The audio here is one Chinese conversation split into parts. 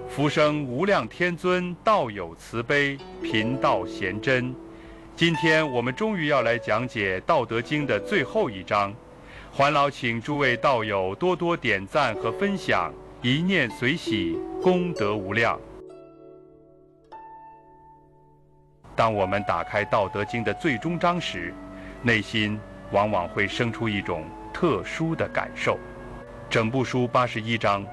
福生无量天尊，道有慈悲，贫道贤真。今天我们终于要来讲解《道德经》的最后一章，还劳请诸位道友多多点赞和分享，一念随喜，功德无量。当我们打开《道德经》的最终章时，内心往往会生出一种特殊的感受。整部书81章，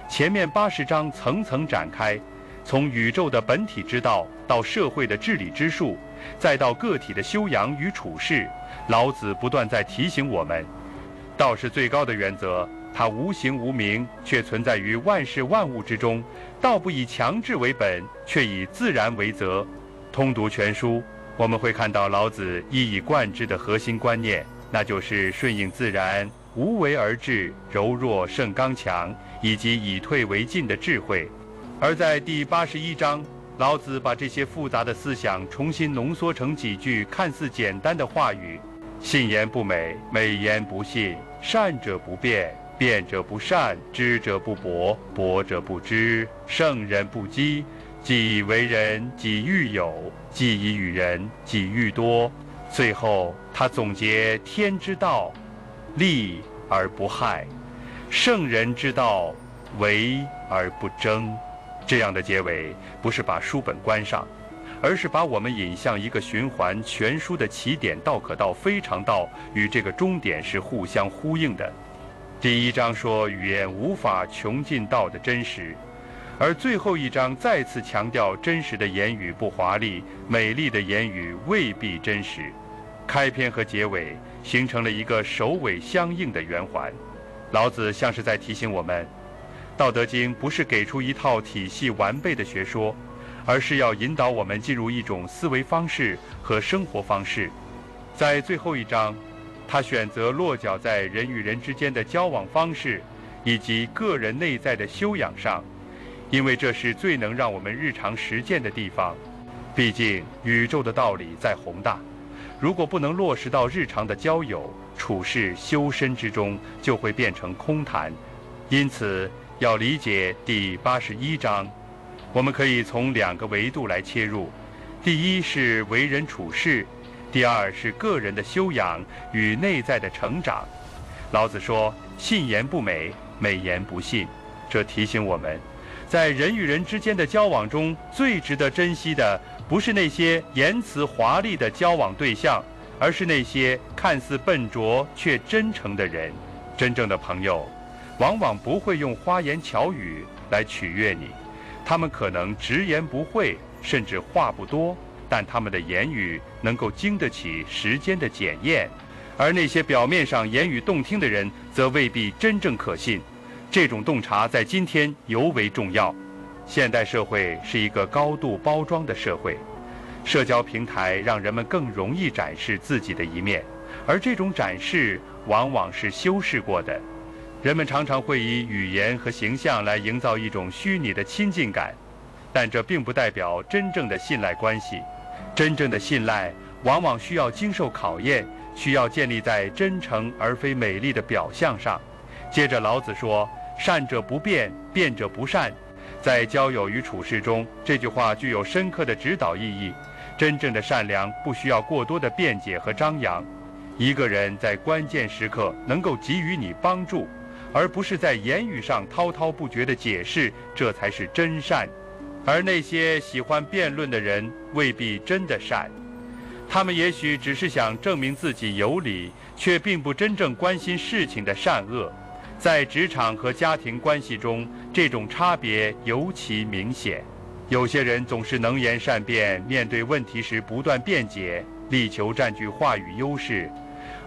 前面80章层层展开，从宇宙的本体之道到社会的治理之术，再到个体的修养与处事，老子不断在提醒我们，道是最高的原则，它无形无名，却存在于万事万物之中。道不以强制为本，却以自然为则。通读全书，我们会看到老子一以贯之的核心观念，那就是顺应自然、无为而治、柔弱胜刚强，以及以退为进的智慧。而在第81章，老子把这些复杂的思想重新浓缩成几句看似简单的话语：信言不美，美言不信；善者不辩，辩者不善；知者不博，博者不知；圣人不积。己以为人，己欲有；己以与人，己欲多。最后他总结天之道，利而不害；圣人之道，为而不争。这样的结尾不是把书本关上，而是把我们引向一个循环，全书的起点道可道非常道与这个终点是互相呼应的。第1章说语言无法穷尽道的真实，而最后一章再次强调真实的言语不华丽，美丽的言语未必真实。开篇和结尾形成了一个首尾相应的圆环。老子像是在提醒我们，《道德经》不是给出一套体系完备的学说，而是要引导我们进入一种思维方式和生活方式。在最后一章，他选择落脚在人与人之间的交往方式以及个人内在的修养上，因为这是最能让我们日常实践的地方。毕竟宇宙的道理再宏大，如果不能落实到日常的交友、处事、修身之中，就会变成空谈。因此要理解第81章，我们可以从2个维度来切入。第一是为人处事，第二是个人的修养与内在的成长。老子说信言不美，美言不信，这提醒我们，在人与人之间的交往中，最值得珍惜的不是那些言辞华丽的交往对象，而是那些看似笨拙却真诚的人。真正的朋友往往不会用花言巧语来取悦你，他们可能直言不讳，甚至话不多，但他们的言语能够经得起时间的检验。而那些表面上言语动听的人，则未必真正可信。这种洞察在今天尤为重要。现代社会是一个高度包装的社会，社交平台让人们更容易展示自己的一面，而这种展示往往是修饰过的。人们常常会以语言和形象来营造一种虚拟的亲近感，但这并不代表真正的信赖关系。真正的信赖往往需要经受考验，需要建立在真诚而非美丽的表象上。接着老子说，善者不辩，辩者不善。在交友与处事中，这句话具有深刻的指导意义。真正的善良不需要过多的辩解和张扬，一个人在关键时刻能够给予你帮助，而不是在言语上滔滔不绝的解释，这才是真善。而那些喜欢辩论的人未必真的善，他们也许只是想证明自己有理，却并不真正关心事情的善恶。在职场和家庭关系中，这种差别尤其明显。有些人总是能言善辩，面对问题时不断辩解，力求占据话语优势。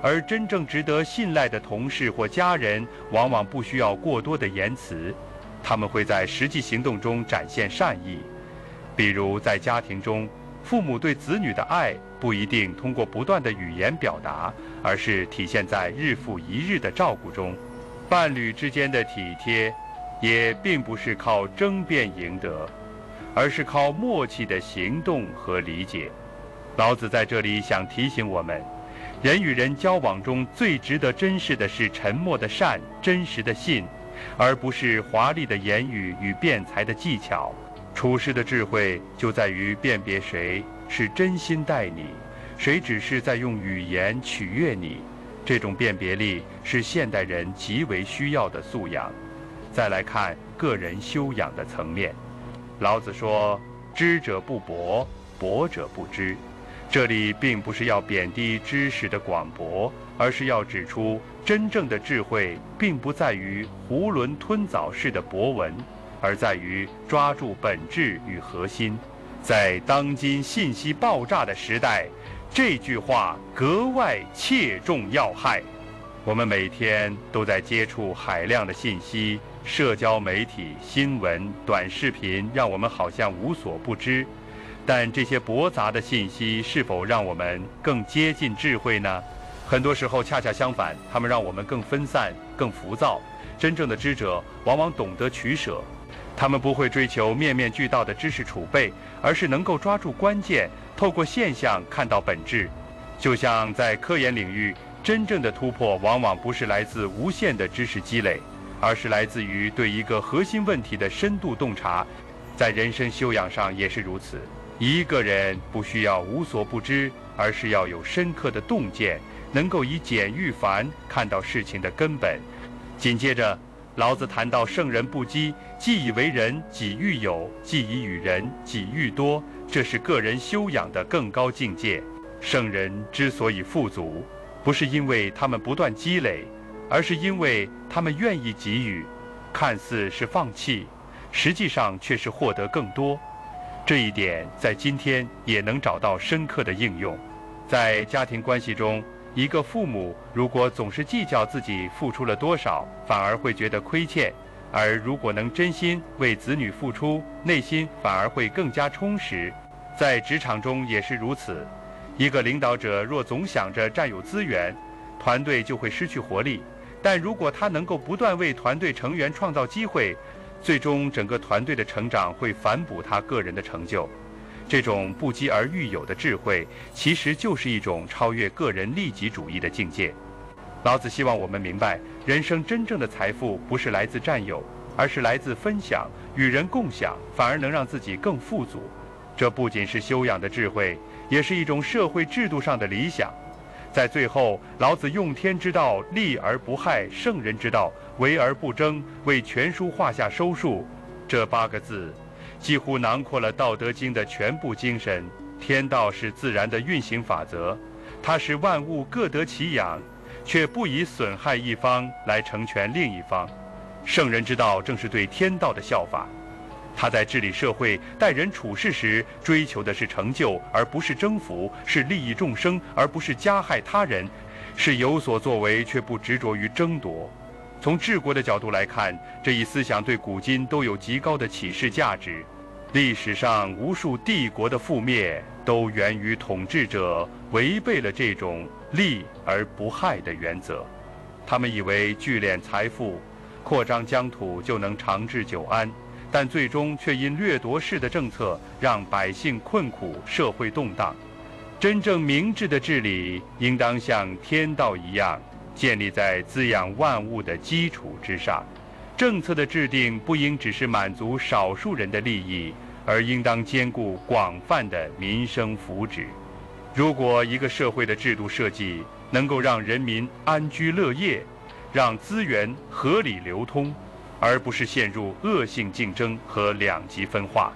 而真正值得信赖的同事或家人，往往不需要过多的言辞，他们会在实际行动中展现善意。比如在家庭中，父母对子女的爱不一定通过不断的语言表达，而是体现在日复一日的照顾中。伴侣之间的体贴，也并不是靠争辩赢得，而是靠默契的行动和理解。老子在这里想提醒我们，人与人交往中最值得珍视的是沉默的善、真实的信，而不是华丽的言语与辩才的技巧。处事的智慧就在于辨别谁是真心待你，谁只是在用语言取悦你。这种辨别力是现代人极为需要的素养。再来看个人修养的层面，老子说：“知者不博，博者不知。”这里并不是要贬低知识的广博，而是要指出，真正的智慧并不在于囫囵吞枣式的博闻，而在于抓住本质与核心。在当今信息爆炸的时代，这句话格外切中要害。我们每天都在接触海量的信息，社交媒体、新闻、短视频让我们好像无所不知。但这些驳杂的信息是否让我们更接近智慧呢？很多时候恰恰相反，它们让我们更分散、更浮躁。真正的知者往往懂得取舍，他们不会追求面面俱到的知识储备，而是能够抓住关键，透过现象看到本质。就像在科研领域，真正的突破往往不是来自无限的知识积累，而是来自于对一个核心问题的深度洞察。在人生修养上也是如此。一个人不需要无所不知，而是要有深刻的洞见，能够以简驭繁看到事情的根本。紧接着，老子谈到圣人不积，既以为人，己欲有；既以与人，己欲多。这是个人修养的更高境界。圣人之所以富足，不是因为他们不断积累，而是因为他们愿意给予。看似是放弃，实际上却是获得更多。这一点在今天也能找到深刻的应用。在家庭关系中，一个父母如果总是计较自己付出了多少，反而会觉得亏欠；而如果能真心为子女付出，内心反而会更加充实。在职场中也是如此。一个领导者若总想着占有资源，团队就会失去活力；但如果他能够不断为团队成员创造机会，最终整个团队的成长会反哺他个人的成就。这种不积而愈有的智慧，其实就是一种超越个人利己主义的境界。老子希望我们明白，人生真正的财富不是来自占有，而是来自分享，与人共享，反而能让自己更富足。这不仅是修养的智慧，也是一种社会制度上的理想。在最后，老子用天之道，利而不害；圣人之道，为而不争，为全书画下收束。这8个字几乎囊括了《道德经》的全部精神。天道是自然的运行法则，它使万物各得其养，却不以损害一方来成全另一方。圣人之道正是对天道的效法。他在治理社会、待人处事时，追求的是成就，而不是征服；是利益众生，而不是加害他人；是有所作为，却不执着于争夺。从治国的角度来看，这一思想对古今都有极高的启示价值。历史上无数帝国的覆灭，都源于统治者违背了这种利而不害的原则。他们以为聚敛财富、扩张疆土就能长治久安，但最终却因掠夺式的政策让百姓困苦，社会动荡。真正明智的治理，应当像天道一样，建立在滋养万物的基础之上。政策的制定不应只是满足少数人的利益，而应当兼顾广泛的民生福祉。如果一个社会的制度设计能够让人民安居乐业，让资源合理流通，而不是陷入恶性竞争和两极分化，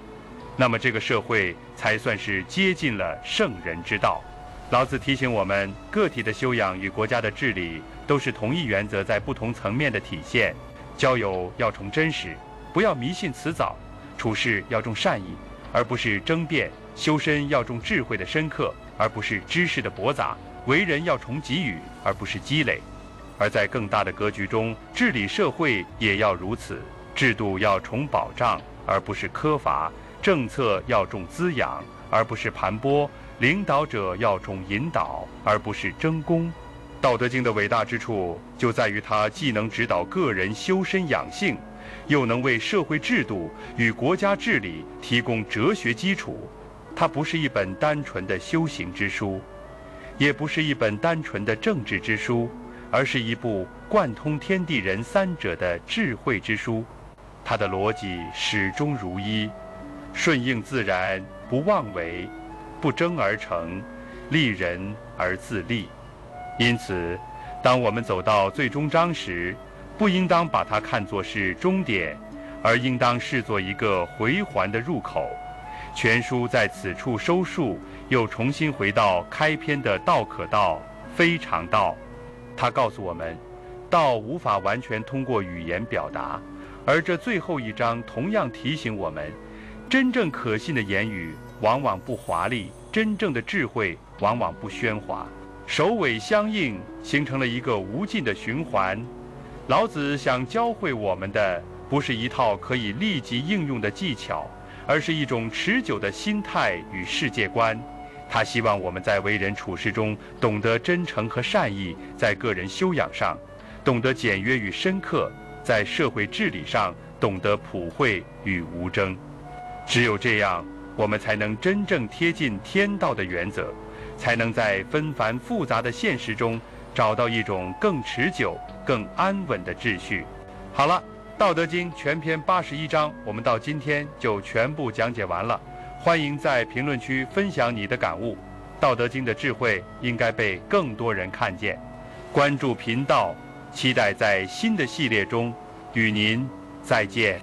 那么这个社会才算是接近了圣人之道。老子提醒我们，个体的修养与国家的治理都是同一原则在不同层面的体现。交友要重真实，不要迷信辞藻；处事要重善意，而不是争辩；修身要重智慧的深刻，而不是知识的驳杂；为人要重给予，而不是积累。而在更大的格局中，治理社会也要如此，制度要重保障，而不是苛罚；政策要重滋养，而不是盘剥；领导者要重引导，而不是争功。道德经的伟大之处就在于它既能指导个人修身养性，又能为社会制度与国家治理提供哲学基础。它不是一本单纯的修行之书，也不是一本单纯的政治之书，而是一部贯通天地人三者的智慧之书。它的逻辑始终如一，顺应自然，不妄为，不争而成，利人而自利。因此，当我们走到最终章时，不应当把它看作是终点，而应当视作一个回环的入口。全书在此处收束，又重新回到开篇的道可道，非常道。它告诉我们，道无法完全通过语言表达，而这最后一章同样提醒我们，真正可信的言语往往不华丽，真正的智慧往往不喧哗。首尾相应，形成了一个无尽的循环。老子想教会我们的，不是一套可以立即应用的技巧，而是一种持久的心态与世界观。他希望我们在为人处事中懂得真诚和善意，在个人修养上懂得简约与深刻，在社会治理上懂得普惠与无争。只有这样，我们才能真正贴近天道的原则，才能在纷繁复杂的现实中找到一种更持久、更安稳的秩序。好了，《道德经》全篇81章，我们到今天就全部讲解完了。欢迎在评论区分享你的感悟。《道德经》的智慧应该被更多人看见。关注频道，期待在新的系列中与您再见。